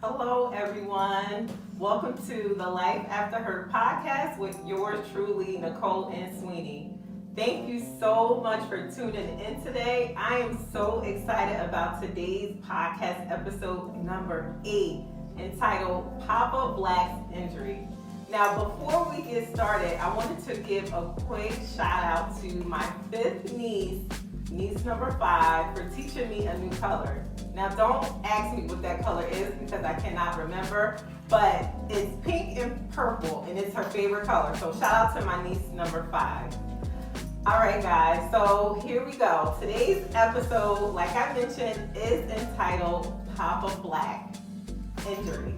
Hello, everyone. Welcome to the Life After Hurt podcast with yours truly, Nicole and Sweeney. Thank you so much for tuning in today. I am so excited about today's podcast episode number 8, entitled Papa Black's Injury. Now, before we get started, I wanted to give a quick shout out to my 5th niece number 5, for teaching me a new color. Now, don't ask me what that color is because I cannot remember, but it's pink and purple, and it's her favorite color. So shout out to my niece number 5. All right, guys, so here we go. Today's episode, like I mentioned, is entitled Papa Black Injury.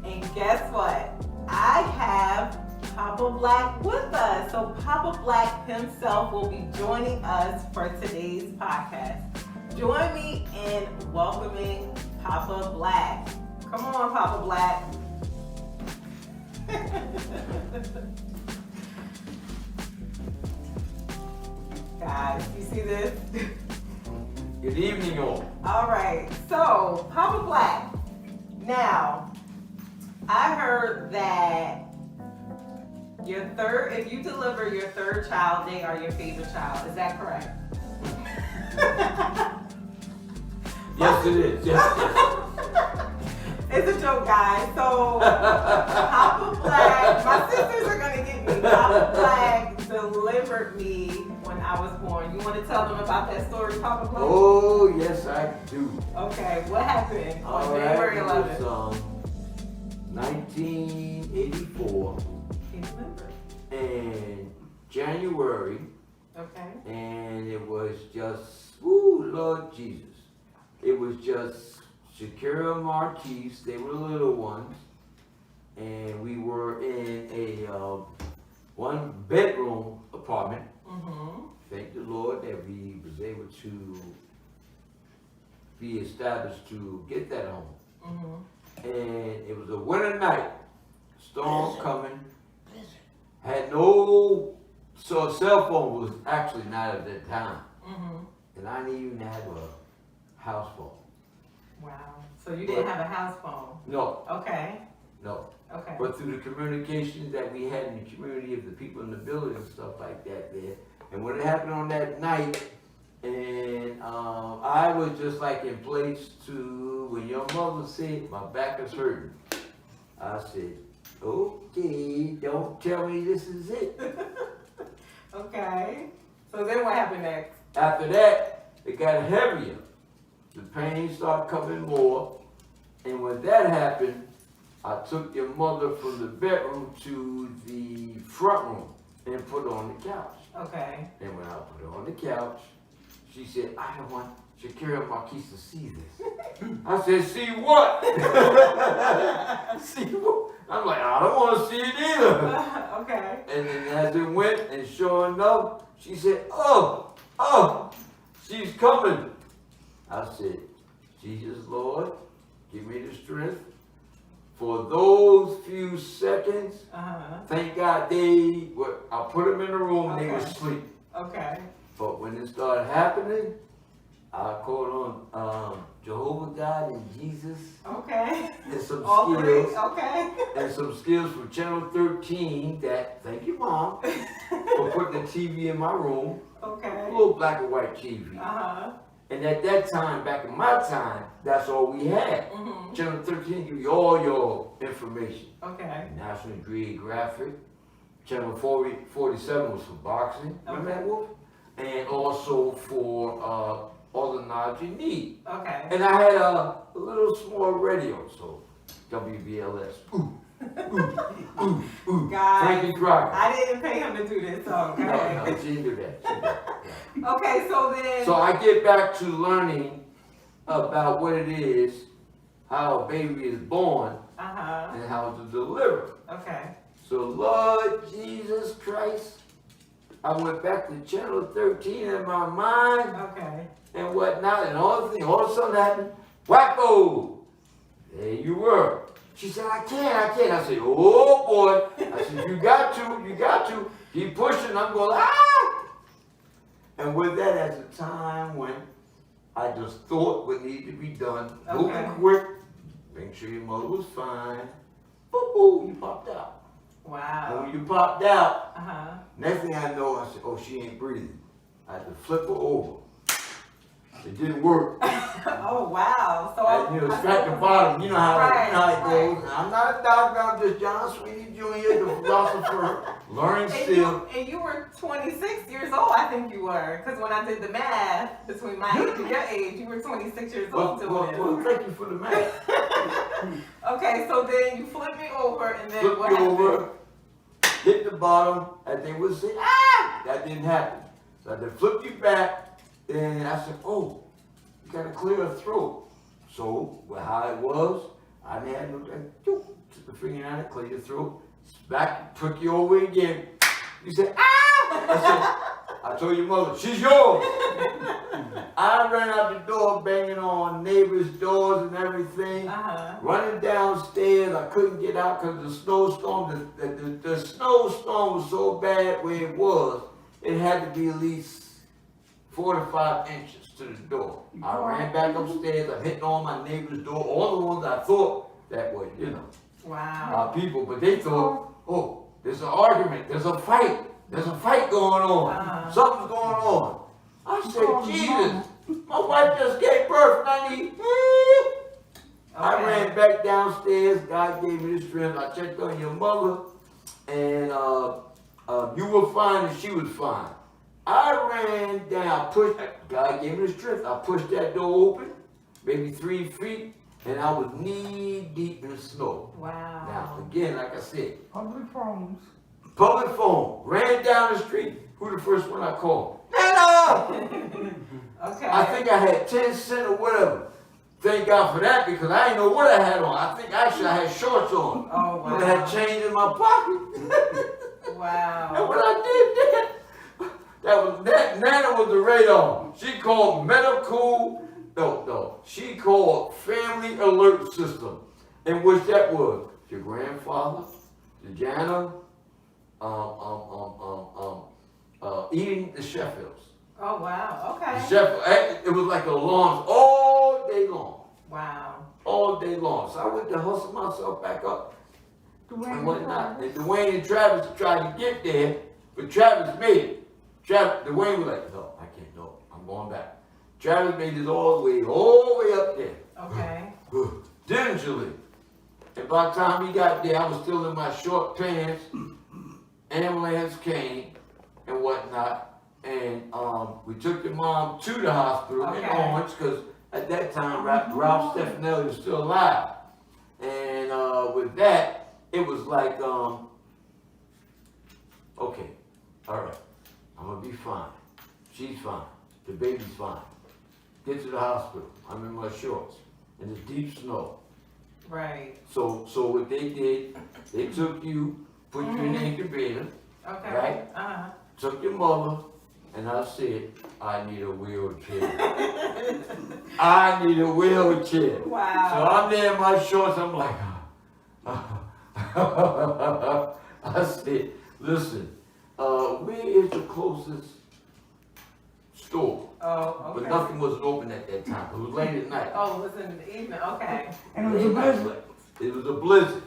And guess what? I have Papa Black with us. So Papa Black himself will be joining us for today's podcast. Join me in welcoming Papa Black. Come on, Papa Black. Guys, you see this? Good evening, all. All right, so Papa Black. Now, I heard that if you deliver your 3rd child, they are your favorite child. Is that correct? Yes, it is. Yes. It's a joke, guys. So, Papa Black, my sisters are going to get me. Papa Black delivered me when I was born. You want to tell them about that story, Papa Black? Oh, yes, I do. Okay, what happened on All January right, 11th? it was 1984 Can you remember? in January, Okay. and it was just, ooh, Lord Jesus. It was just Shikeara and Marquise. They were the little ones, and we were in a 1-bedroom apartment. Mm-hmm. Thank the Lord that we was able to be established to get that home. Mm-hmm. And it was a winter night, storm coming. Had no, so cell phone was actually not at that time. Mm-hmm. And I didn't even have a house phone. Wow. So you didn't have a house phone? No, Okay. no. Okay. But through the communications that we had in the community of the people in the building and stuff like that there. And what happened on that night, and I was just like in place to, when your mother said, my back is hurting. I said, okay, don't tell me this is it. Okay. So then what happened next? After that, it got heavier. The pain started coming more. And when that happened, I took your mother from the bedroom to the front room and put her on the couch. Okay. And when I put her on the couch, she said, I don't want Shikeara and Marquise to see this. I said, see what? See what? I'm like, I don't want to see it either. Okay. And then as it went, and sure enough, she said, oh, she's coming. I said, Jesus, Lord, give me the strength. For those few seconds, thank God I put them in the room and they were asleep. Okay. But when it started happening, I called on Jehovah God and Jesus. Okay. And some All skills. three? Okay. And some skills from Channel 13 that, thank you, Mom, for putting the TV in my room. Okay. A little black and white TV. And at that time, back in my time, that's all we had. Mm-hmm. Channel 13 give you all your information. Okay. National Geographic. Channel 47 was for boxing. Remember that, Wolf? And also for all the knowledge you need. Okay. And I had a little small radio, so WBLS. Guys, Frankie Crocker. I didn't pay him to do this, so okay. No, she didn't do that. She did that. Yeah. Okay, so then. So I get back to learning about what it is, how a baby is born, and how to deliver. Okay. So Lord Jesus Christ, I went back to Channel 13 in my mind Okay. and whatnot, and all of a sudden happened, wacko! There you were. She said, I can't. I said, oh boy. I said, you got to. Keep pushing. I'm going, ah! And with that, as the time went, I just thought what needed to be done. Okay. Moving quick, make sure sure your mother was fine. Boo, you popped out. And Wow. when you popped out, Uh-huh. next thing I know, I said, oh, she ain't breathing. I had to flip her over. It didn't work. Oh, wow. So I, scratch the bottom. You know how, Right, you know how it right. goes. I'm not a doctor. I'm just John Sweeney Jr., the philosopher, learning still. And you were 26 years old, I think you were. Because when I did the math between my age and your age, you were 26 years old Well, thank you for the math. Okay, so then you flipped me over, and then Flip what me happened? over, hit the bottom, and they would say, ah! That didn't happen. So I had to flip you back, and I said, oh, you got to clear a throat. So, how it was, I had no, took the finger out, clear your throat, back, took you over again. You said, ah! I told your mother, she's yours. I ran out the door banging on neighbors' doors and everything. Running downstairs, I couldn't get out because the snowstorm, the snowstorm was so bad where it was, it had to be at least 4 to 5 inches to the door. I ran back upstairs, I hit on my neighbor's door, all the ones I thought that were, Wow. people, but they thought, oh, there's an argument, there's a fight going on, something's going on. I said, Jesus, my wife just gave birth, and I need, I ran back downstairs, God gave me the strength, I checked on your mother, and you were fine and she was fine. I ran down, God gave me the strength, I pushed that door open, maybe 3 feet, and I was knee deep in the snow. Wow. Now, again, like I said, Public phones. public phone, ran down the street. Who the first one I called? Nana! Okay. I think I had 10 cents or whatever. Thank God for that because I didn't know what I had on. I think actually I had shorts on. Oh, wow. But I had change in my pocket. Wow. And when I did that, Nana was the radar. She called she called Family Alert System, in which that was your grandfather, the janitor, eating the Sheffields. Oh, wow. Okay. It was like alarms all day long. Wow. All day long. So I went to hustle myself back up and whatnot. And Dwayne and Travis tried to get there, but Travis made it. Dwayne was like, no, I can't, no, I'm going back. Travis made it all the way up there. Okay. Gingerly. And by the time he got there, I was still in my short pants. Ambulance came and whatnot. And we took your mom to the hospital in Orange because at that time Ralph Stefanelli was still alive. And with that, it was like, okay, all right, I'm gonna be fine. She's fine. The baby's fine. Get to the hospital. I'm in my shorts in the deep snow. Right. So what they did, they took you, put you in the incubator, Okay. right? Took your mother, and I said, I need a wheelchair. I need a wheelchair. Wow. So I'm there in my shorts, I'm like, I said, listen, where is the closest store? Oh, okay. But nothing was open at that time. It was late at night. Oh, it was in the evening. Okay. And it was a blizzard. It was a blizzard.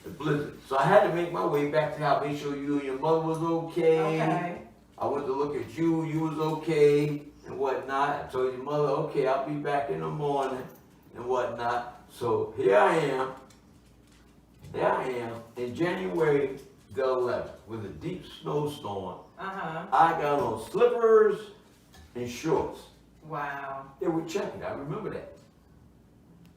A blizzard. So I had to make my way back to the house, make sure you and your mother was okay. Okay. I went to look at you, you was okay, and whatnot. I told your mother, okay, I'll be back in the morning, and whatnot. So here I am in January the 11th, with a deep snowstorm. I got on slippers and shorts. Wow. They were checking, I remember that.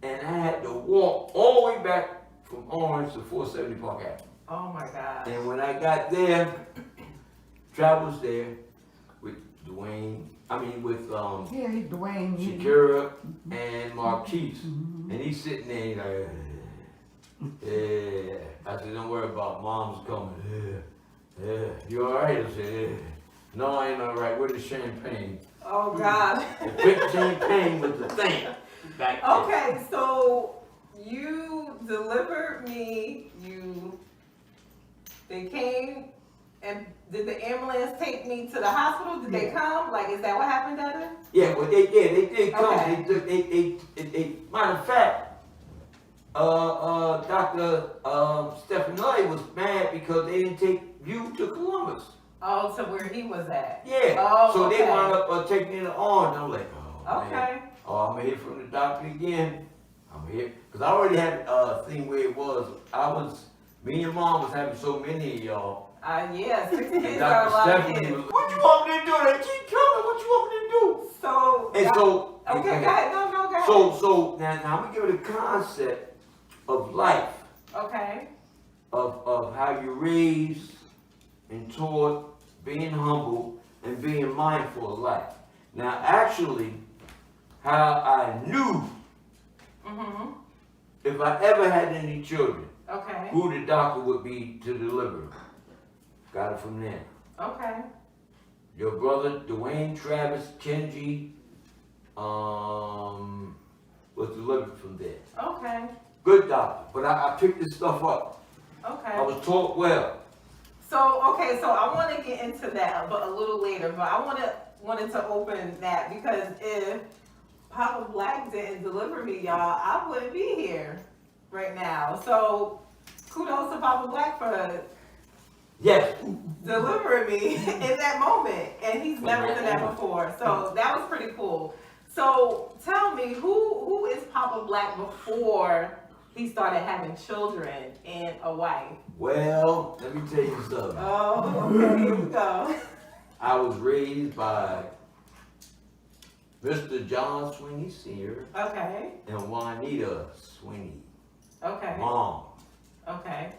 And I had to walk all the way back from Orange to 470 Park Avenue. Oh my God. And when I got there, Travis was there with Dwayne, with Dwayne. Shikeara and Marquise. And he's sitting there, he's like, yeah. I said, don't worry about mom's coming. Yeah. You all right? I said, yeah. No, I ain't all right. Where's the champagne? Oh God. The big champagne was the thing. Back there. Okay, so you delivered me, they came, and did the ambulance take me to the hospital? Did they come? Like, is that what happened, Dada? Yeah, well, they did come. Okay. They matter of fact, Dr. Stefani was mad because they didn't take you to Columbus. Oh, to where he was at. Yeah. Oh, so okay. they wound up taking it on. I'm like, oh, Okay. man. Oh, I'm gonna hear from the doctor again. I'm here because I already had a thing where it was. Me and Mom was having so many of y'all. Yeah, 6 And kids are a lot of Stephanie kids. was, what you want me to do? They keep coming. What you want me to do? So, And so, okay, go ahead. No, go ahead. So now I'm gonna give it a concept of life, Okay. of how you raised and taught, being humble and being mindful of life. Now, actually, how I knew Mm-hmm. if I ever had any children, Okay. who the doctor would be to deliver them. Got it from there. Okay. Your brother, Dwayne Travis Kenji, was delivered from there. Okay. Good doctor, but I picked this stuff up. Okay. I was taught well. So I want to get into that, but a little later. But I wanted to open that because if Papa Black didn't deliver me, y'all, I wouldn't be here right now. So kudos to Papa Black for Yes. delivering me in that moment, and he's never done that before. So that was pretty cool. So tell me, who is Papa Black before he started having children and a wife? Well, let me tell you something. Oh, okay, here we go. I was raised by Mr. John Sweeney Sr. Okay, and Juanita Sweeney. okay, Mom. okay.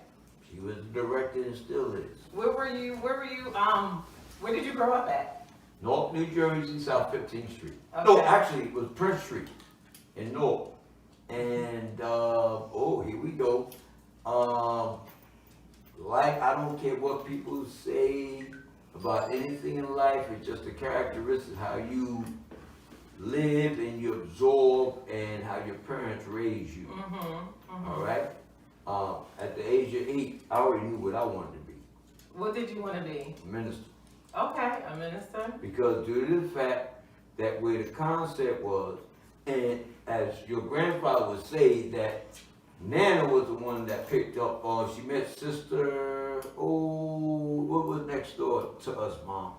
She was the director and still is. Where were you, where did you grow up at? North New Jersey, South 15th Street. Okay. No, actually, it was Prince Street in North. And, here we go. Like, I don't care what people say about anything in life, it's just a characteristic of how you live and you absorb and how your parents raise you. All right? At the age of 8, I already knew what I wanted to be. What did you want to be? A minister. Okay, a minister. Because due to the fact that where the concept was, and as your grandfather would say, that Nana was the one that picked up, she met Sister, what was next door to us, Mom?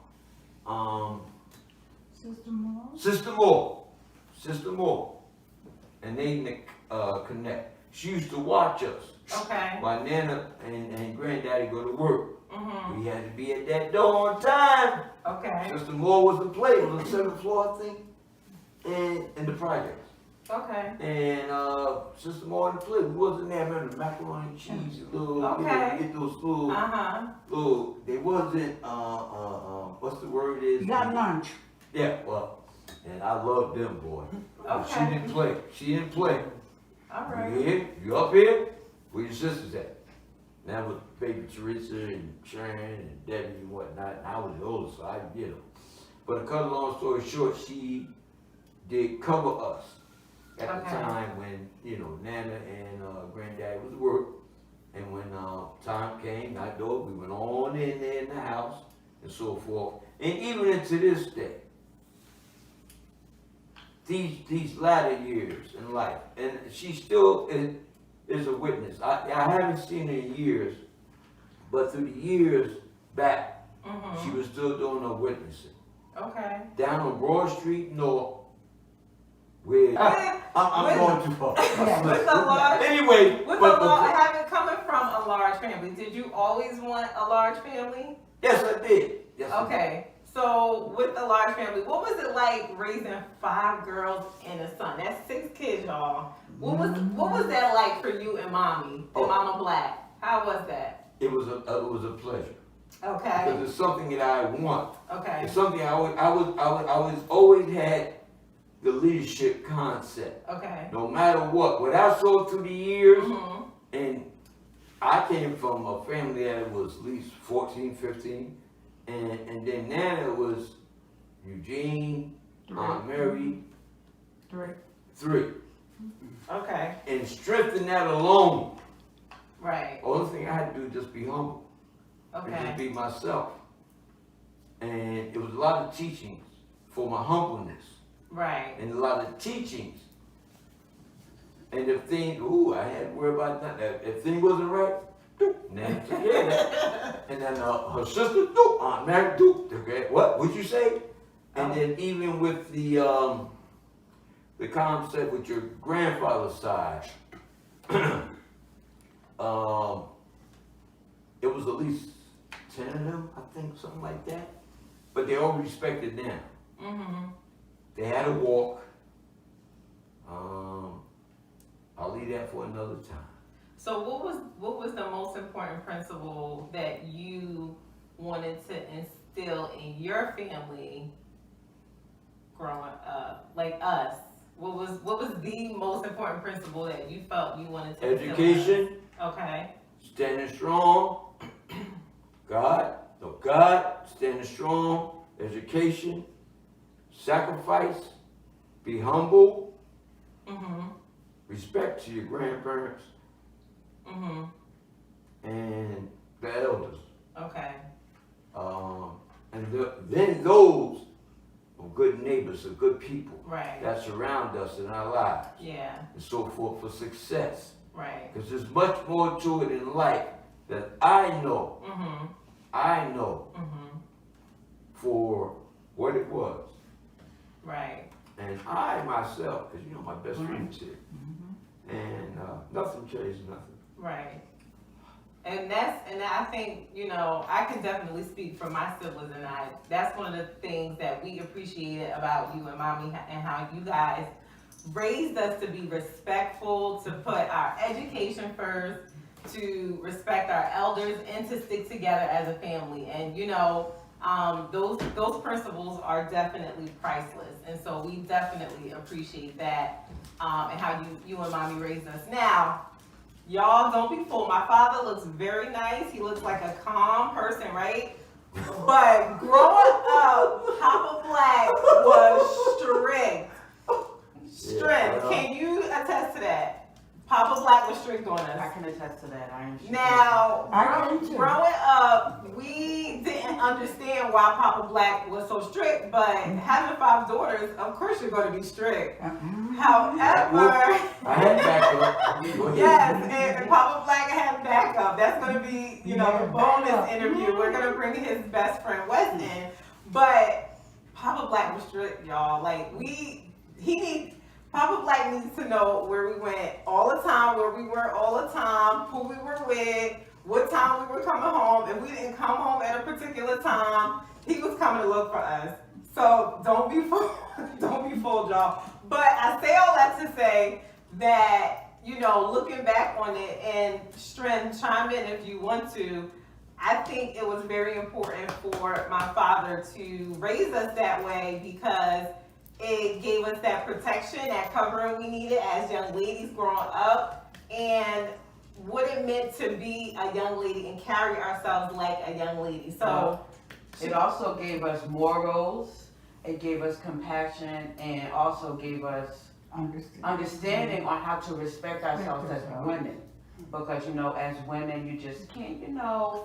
Sister Moore. Sister Moore. And they connect. She used to watch us. Okay. While Nana and Granddaddy go to work. Mm-hmm. We had to be at that door on time. Okay. Sister Moore was the place, it was the 7th floor, I think, and the projects. Okay. And Sister Moore in the place, we wasn't there, remember the macaroni and cheese, little, Okay. get those little, little, they wasn't, what's the word is? You got lunch. Yeah, well, and I love them, boy. But she Okay. didn't play. All right. You here? You up here? Where your sisters at? And that was baby Teresa and Sharon and Debbie and whatnot. And I was the oldest, so I didn't get them. But to cut a long story short, she did cover us at the time when, Nana and Granddaddy was at work. And when time came, that door, we went on in there in the house and so forth. And even into this day, these latter years in life, and she still is a witness. I haven't seen her in years, but through the years back, she was still doing her witnessing. Okay. Down on Broad Street North, where I'm going too far. With a large, Anyway, having coming from a large family, did you always want a large family? Yes, I did. Yes, I did. Okay. So with the large family, what was it like raising 5 girls and a son? That's 6 kids, y'all. What was that like for you and Mommy and Mama Black? How was that? It was a pleasure. Okay. Because it's something that I want. Okay. It's something I was always had the leadership concept. Okay. No matter what I saw through the years, and I came from a family that was at least 14, 15, and then Nana was Eugene, Aunt Mary, 3. Okay. And strengthen that alone. Right. Only thing I had to do was just be humble. And Okay. just be myself. And it was a lot of teachings for my humbleness. Right. And a lot of teachings And if things, I had to worry about that. If things wasn't right, Nancy, and then her sister, Aunt Mary, okay, what you say? And then even with the concept with your grandfather's side, it was at least 10 of them, I think, something like that. But they all respected them. Mm-hmm. They had a walk. I'll leave that for another time. So what was the most important principle that you wanted to instill in your family growing up, like us? What was the most important principle that you felt you wanted to instill? Education. Okay. Standing strong. God, standing strong. Education. Sacrifice. Be humble. Mm-hmm. Respect to your grandparents. Mm-hmm. And the elders. Okay. Then those are good neighbors, are good people Right. that surround us in our lives. Yeah. And so forth for success. Right. Because there's much more to it in life that I know. Mm-hmm. I know Mm-hmm. for what it was. Right. And I myself, because my best friend's here. And nothing changed nothing. Right. And I think, I can definitely speak for my siblings and I. That's one of the things that we appreciated about you and Mommy and how you guys raised us to be respectful, to put our education first, to respect our elders, and to stick together as a family. And those principles are definitely priceless. And so we definitely appreciate that, and how you and Mommy raised us. Now, y'all don't be fooled. My father looks very nice. He looks like a calm person, right? But growing up, Papa Black was strict. Yeah, Can you attest to that? Papa Black was strict on I us. can attest to that. I am sure. Now, I can too. growing up, we didn't understand why Papa Black was so strict, but having 5 daughters, of course you're going to be strict. However, I had backup. Go ahead. yes, and Papa Black had backup. That's going to be, the bonus backup. interview. We're going to bring his best friend Wes in, but Papa Black was strict, y'all. Like Papa Black needs to know where we went all the time, where we were all the time, who we were with, what time we were coming home. If we didn't come home at a particular time, he was coming to look for us. So don't be fooled, y'all. But I say all that to say that, looking back on it, and Strength, chime in if you want to, I think it was very important for my father to raise us that way because it gave us that protection, that covering we needed as young ladies growing up, and what it meant to be a young lady and carry ourselves like a young lady. So it also gave us morals, it gave us compassion, and also gave us understanding on how to respect ourselves as women. Because, as women, you just can't,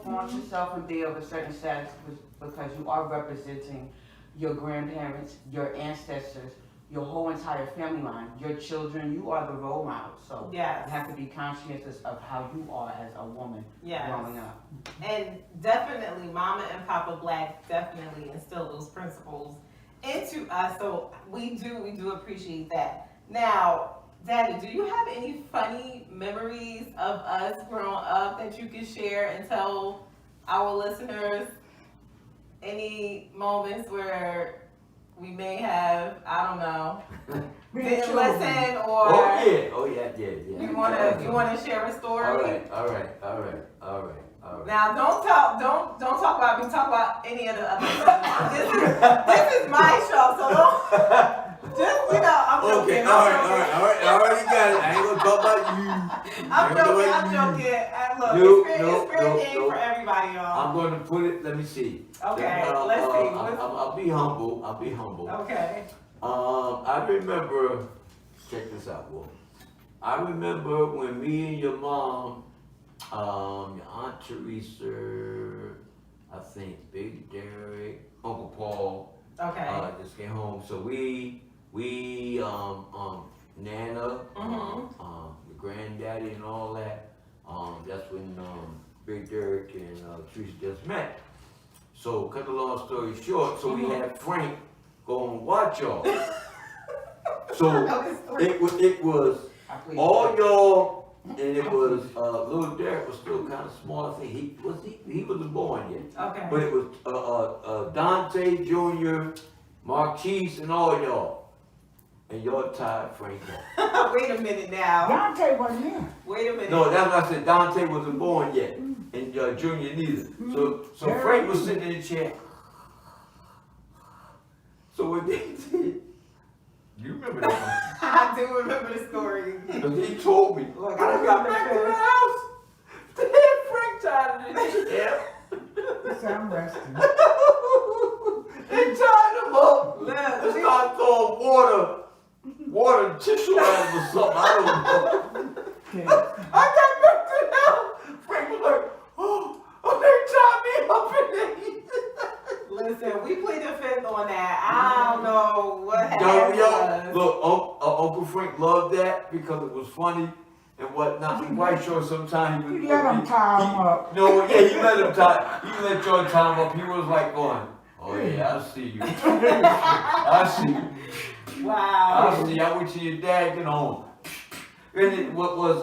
flaunt yourself and be of a certain status because you are representing your grandparents, your ancestors, your whole entire family line, your children. You are the role model. So yes. You have to be conscientious of how you are as a woman growing up. And definitely, Mama and Papa Black definitely instilled those principles into us. So we do appreciate that. Now, Daddy, do you have any funny memories of us growing up that you can share and tell our listeners? Any moments where we may have, I don't know, didn't listen, or Oh yeah. you wanna share a story? All right. Now don't talk about me. Talk about any of the other stuff. This is my show, so don't. I'm joking. Okay, all right. I already got it. I ain't gonna talk about you. I'm joking. Look, it's fair game for everybody, y'all. I'm going to put it. Let me see. Okay, let's see. I'll be humble. Okay. I remember. Check this out, boy. I remember when me and your mom, your Aunt Teresa, I think Big Derek, Uncle Paul, Okay. just came home. So we Nana, Mhm. the granddaddy and all that. That's when Big Derek and Teresa just met. So cut the long story short, so we had Frank go and watch y'all. So it was I plead all the fifth. y'all, and it was little Derek was still kind of small. I think he wasn't born yet, Okay. but it was Dante Jr., Marquise, and all y'all, and y'all tied Frank up. Wait a minute now. Dante wasn't there. Wait a minute. No, that's what I said. Dante wasn't born yet, and Junior neither. So Very Frank was good. sitting in the chair. So what they did, you remember that I do remember the story. one? Because he told me. Look, When I got back to the house, they had Frank tied in the chair. So I'm resting. They tied him up. Look, They started throwing water tissue at him or something. I don't know. Okay. I got back to the house. Frank was like, oh, they tied me up in there. listen, we plead the fifth on that. I don't know what Yo, happened. look, Uncle Frank loved that because it was funny and whatnot. I'm quite sure sometimes he You would. let him tie him up. No, yeah, you let him tie. You let your time up. He was like going, oh yeah, I see you. I see you. Wow. I see. I went to your dad. Get on. And it, what was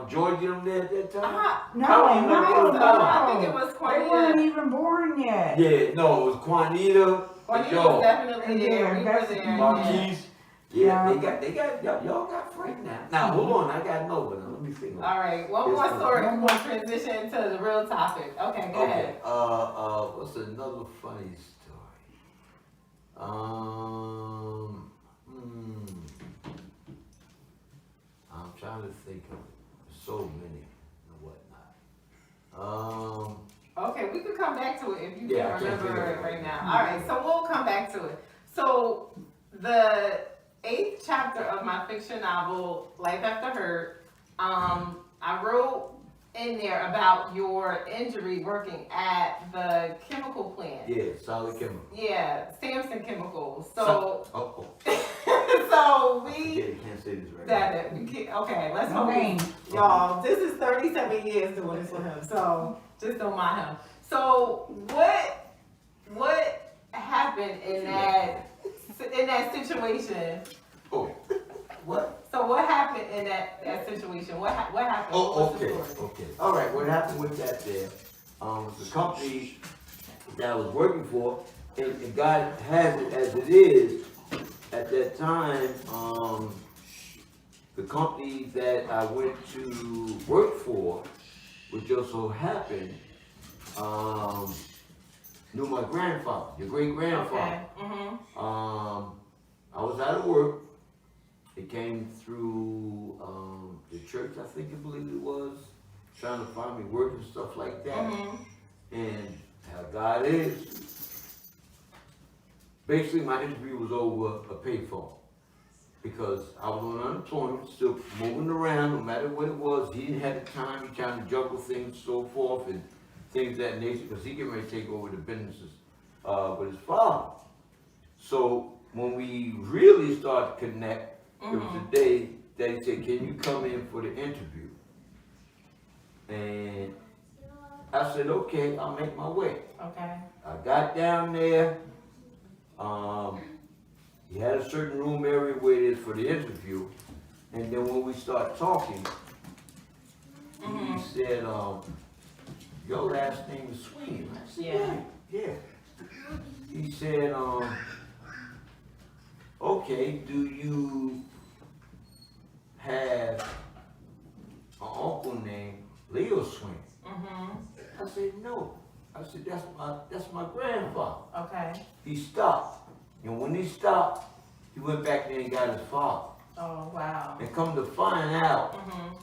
George them there at that time? No, I don't even know no, what no. it was. I think it was They weren't Cornelia. even born yet. Yeah, no, it was Juanita. Cornelia Yo. was definitely there. We were Yeah, there. Yeah. Marquise. Yeah, Yeah. they got, y'all got Frank now. Now, hold on, I got no, but let me think. All right, one more story. We're going to transition to the real topic. Okay, go ahead. Okay, what's another funny story? I'm trying to think of so many and whatnot. Okay, we could come back to it if you Yeah, I can't can't remember think it of it. right now. All right, so we'll come back to it. So the 8th chapter of my fiction novel, Life After Hurt, I wrote in there about your injury working at the chemical plant. Yeah, solid chemical. Yeah, Samson Chemicals. So, Oh, so I we. forget, you can't say this right That we can't, okay, let's No hope name. y'all. This is 37 years doing this with him, so just don't mind him. So what happened in that situation? Oh, what? So what happened in that situation? What happened? Oh, What's the okay, story? okay. All right, what happened with that there, the company that I was working for, and God has it as it is, at that time, the company that I went to work for, which just so happened, knew my grandfather, your great-grandfather. Okay. Mm-hmm. I was out of work. It came through the church, I believe it was, trying to find me work and stuff like that. Mm-hmm. And how God is, basically my interview was over a payphone because I was on unemployment, still moving around, no matter what it was. He didn't have the time. He trying to juggle things, so forth, and things of that nature, because he getting ready to take over the businesses with his father. So when we really started to connect, it was the day that he said, "Can you come in for the interview?" And I said, "Okay, I'll make my way." Okay. I got down there. He had a certain room area where it is for the interview, and then when we start talking, he said, "Your last name is Sweeney." I said, yeah. He said, "Okay, do you have an uncle named Leo Sweeney?" Mm-hmm. I said, "No." I said, that's my grandfather." Okay. He stopped. And when he stopped, he went back there and got his father. Oh, wow. And come to find out Mm-hmm.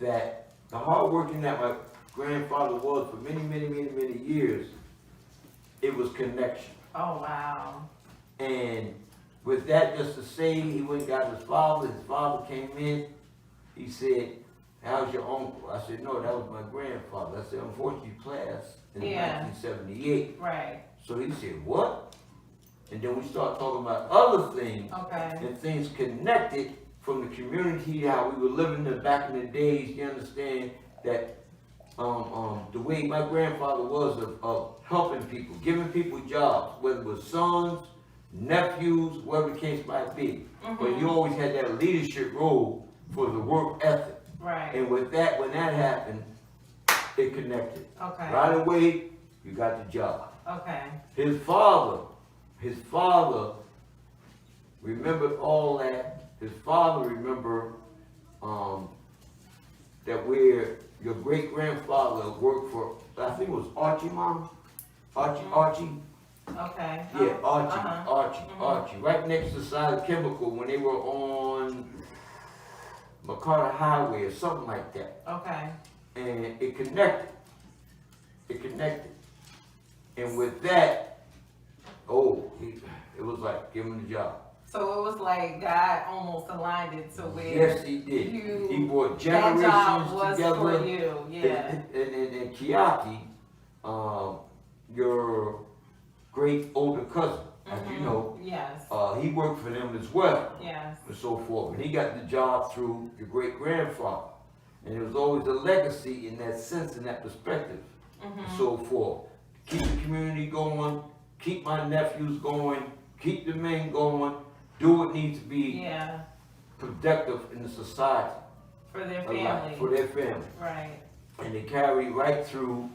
that the hard working that my grandfather was for many, many, many, many years, it was connection. Oh, wow. And with that, just to say, he went and got his father came in, he said, "How's your uncle?" I said, "No, that was my grandfather." I said, "Unfortunately, he passed in Yeah. 1978. Right. So he said, "What?" And then we start talking about other things Okay. and things connected from the community, how we were living there back in the days. You understand that the way my grandfather was of helping people, giving people jobs, whether it was sons, nephews, whatever the case might be. But you always had that leadership role for the work ethic. Right. And with that, when that happened, it connected. Okay. Right away, you got the job. Okay. His father remembered all that. His father remembered that where your great grandfather worked for, I think it was Archie, Mom? Archie? Okay. Yeah, Archie, Uh-huh. Archie. Right next to Side Chemical when they were on McCarter Highway or something like that. Okay. And it connected. And with that, it was like, give him the job. So it was like God almost aligned it to where Yes, he did. you, He brought that job generations was together. for you. Yeah. And Kiaki, your great older cousin, as you know, Yes. he worked for them as well, Yes. and so forth. And he got the job through your great grandfather. And there was always a legacy in that sense, in that perspective, and so forth. Keep the community going, keep my nephews going, keep the men going, do what needs to be Yeah. productive in the society. For their a lot, family. for their family. Right. And they carry right through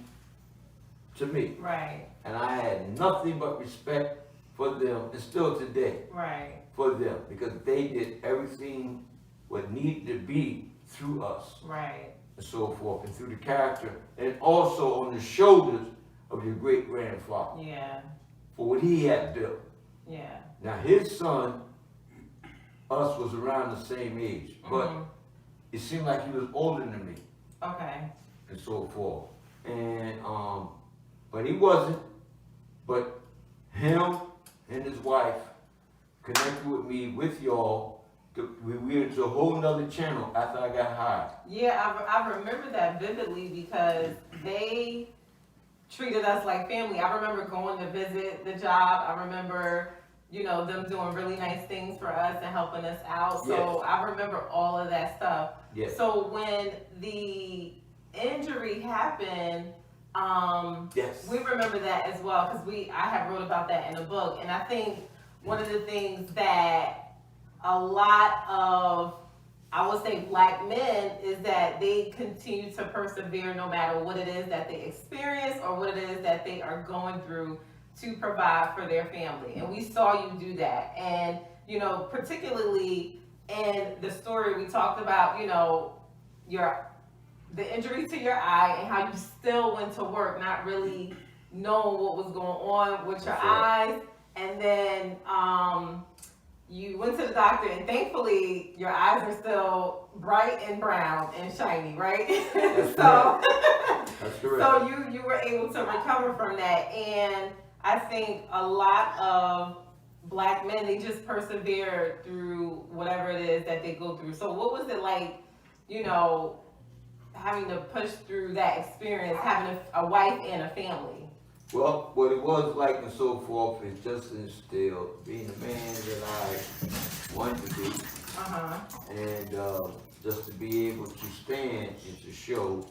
to me. Right. And I had nothing but respect for them, and still today, Right. for them, because they did everything what needed to be through us, Right. and so forth, and through the character, and also on the shoulders of your great grandfather, Yeah. for what he had built. Yeah. Now his son, us, was around the same age, but it seemed like he was older than me, Okay. and so forth. And but he wasn't. But him and his wife connected with me, with y'all. We were into a whole nother channel after I got hired. Yeah, I remember that vividly because they treated us like family. I remember going to visit the job. I remember, them doing really nice things for us and helping us out. So Yes. I remember all of that stuff. Yes. So when the injury happened, Yes. we remember that as well because I have wrote about that in the book. And I think one of the things that a lot of, I would say, Black men is that they continue to persevere no matter what it is that they experience or what it is that they are going through to provide for their family. And we saw you do that. And, particularly in the story we talked about, the injury to your eye and how you still went to work not really knowing what was going on with your That's right. eyes. And then you went to the doctor and thankfully your eyes are still bright and brown and shiny, right? That's so That's correct. so you were able to recover from that. And I think a lot of Black men, they just persevere through whatever it is that they go through. So what was it like, having to push through that experience, having a wife and a family? Well, what it was like and so forth is just instilled being the man that I wanted to be, and just to be able to stand and to show,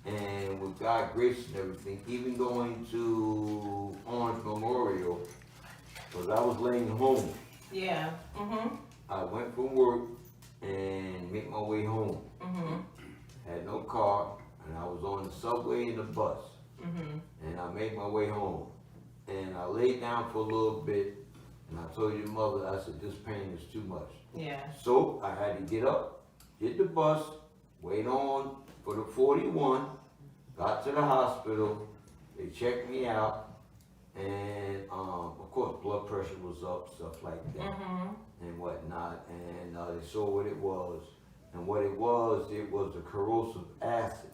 and with God's grace and everything, even going to Orange Memorial, because I was laying home. Yeah. I went from work and made my way home. Had no car, and I was on the subway and the bus. And I made my way home. And I laid down for a little bit, and I told your mother, I said, this pain is too much. Yeah. So I had to get up, get the bus, wait on for the 41, got to the hospital, they checked me out, and of course blood pressure was up, stuff like that, and whatnot, and they saw what it was. And what it was a corrosive acid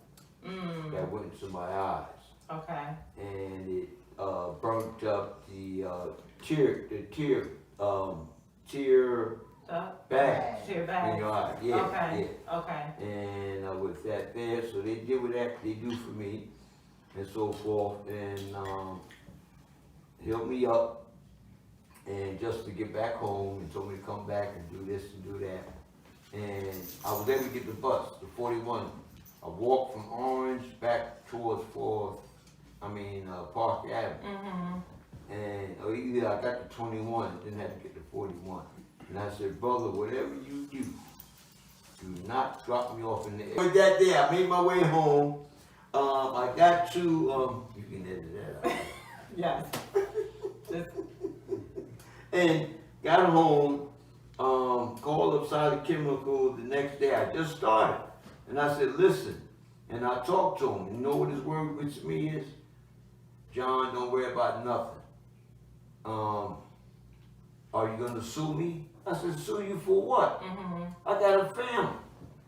that went into my eyes. Okay. And it burnt up the tear bags Tear in back. your eye. Yeah, Okay. yeah. Okay. And with that there, so they did what they do for me, and so forth, and helped me up. and just to get back home, and told me to come back and do this and do that. And I was able to get the bus, the 41. I walked from Orange back towards Park Avenue. Mm-hmm. And either I got the 21, then had to get the 41. And I said, brother, whatever you do not drop me off in the air. But that day, I made my way home. I got to, you can edit that out. Yes. Just, And got home, called upside the chemical the next day. I just started. And I said, listen. And I talked to him. You know what his word with me is? John, don't worry about nothing. Are you going to sue me? I said, sue you for what? mm-hmm. I got a family.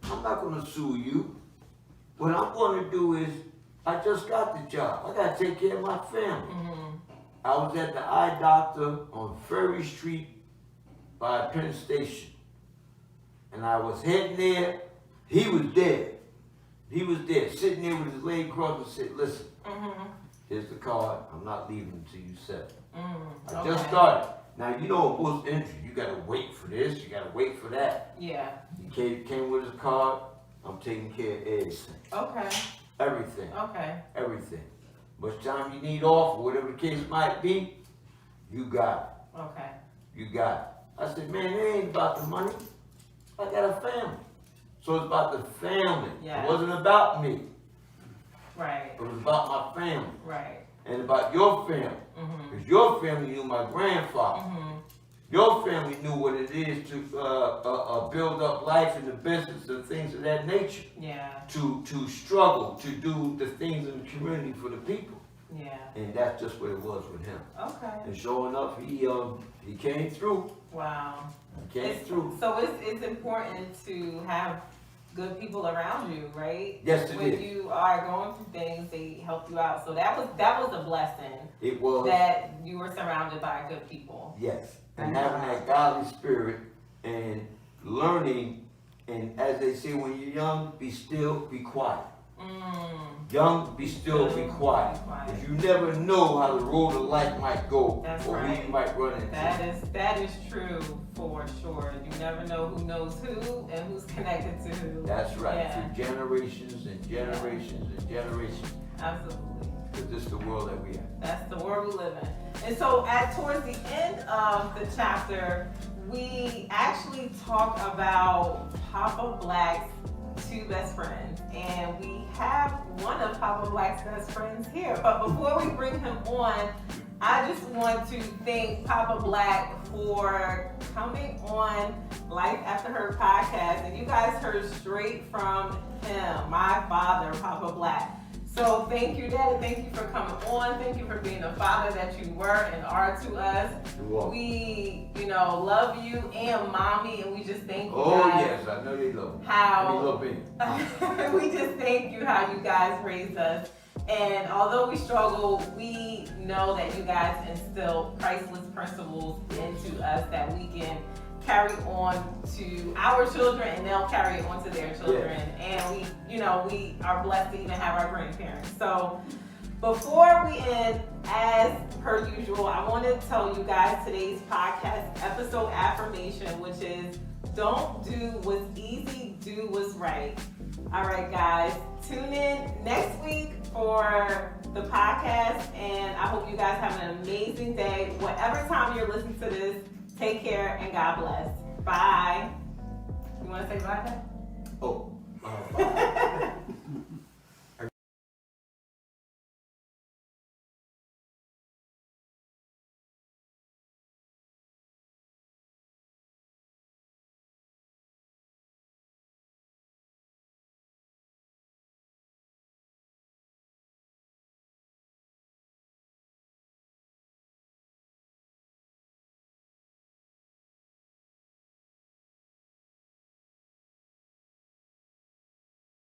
I'm not going to sue you. What I'm going to do is, I just got the job. I got to take care of my family. Mm-hmm. I was at the eye doctor on Ferry Street by Penn Station. And I was heading there. He was there. He was there, sitting there with his leg crossed and said, listen, Mm-hmm. here's the card. I'm not leaving until you settle. Mm-hmm. I just started. Now, you know, most entry, you got to wait for this, you got to wait for that. Yeah. He came with his card. I'm taking care of everything. Okay. Everything. Okay. Everything. Much time you need off, or whatever the case might be, you got Okay. it. You got it. I said, man, it ain't about the money. I got a family. So it's about the family. Yeah. It wasn't about me. Right. It was about my family. Right. And about your family. Mm-hmm. Because your family knew my grandfather. Mm-hmm. Your family knew what it is to build up life in the business and things of that nature. Yeah. To struggle, to do the things in the community for the people. Yeah. And that's just what it was with him. Okay. And sure enough, he came through. Wow. He came through. So it's important to have good people around you, right? Yes, it when is. you are going through things, they help you out. So that was a blessing It was. that you were surrounded by good people. Yes. And having that godly spirit and learning, and as they say, when you're young, be still, be quiet. Young, be still, be quiet. Because you never know how the road of life might go. That's or right. who you might run into. That is true for sure. You never know who knows who and who's connected to who. That's right. Yeah. Through generations and generations and generations. Absolutely. Because this is the world that we have. That's the world we live in. And so towards the end of the chapter, we actually talk about Papa Black's two best friends. And we have one of Papa Black's best friends here. But before we bring him on, I just want to thank Papa Black for coming on Life After Her podcast. And you guys heard straight from him, my father, Papa Black. So thank you, Daddy. Thank you for coming on. Thank you for being the father that you were and are to us. You're welcome. We, love you and Mommy, and we just thank you Oh, guys. yes, I know they love me. How They love me. we just thank you how you guys raised us. And although we struggle, we know that you guys instill priceless principles into us that we can carry on to our children, and they'll carry it on to their children. And we are blessed to even have our grandparents. So before we end, as per usual, I want to tell you guys today's podcast episode affirmation, which is don't do what's easy, do what's right. All right, guys, tune in next week for the podcast, and I hope you guys have an amazing day. Whatever time you're listening to this, take care and God bless. Bye. You want to say bye? Oh.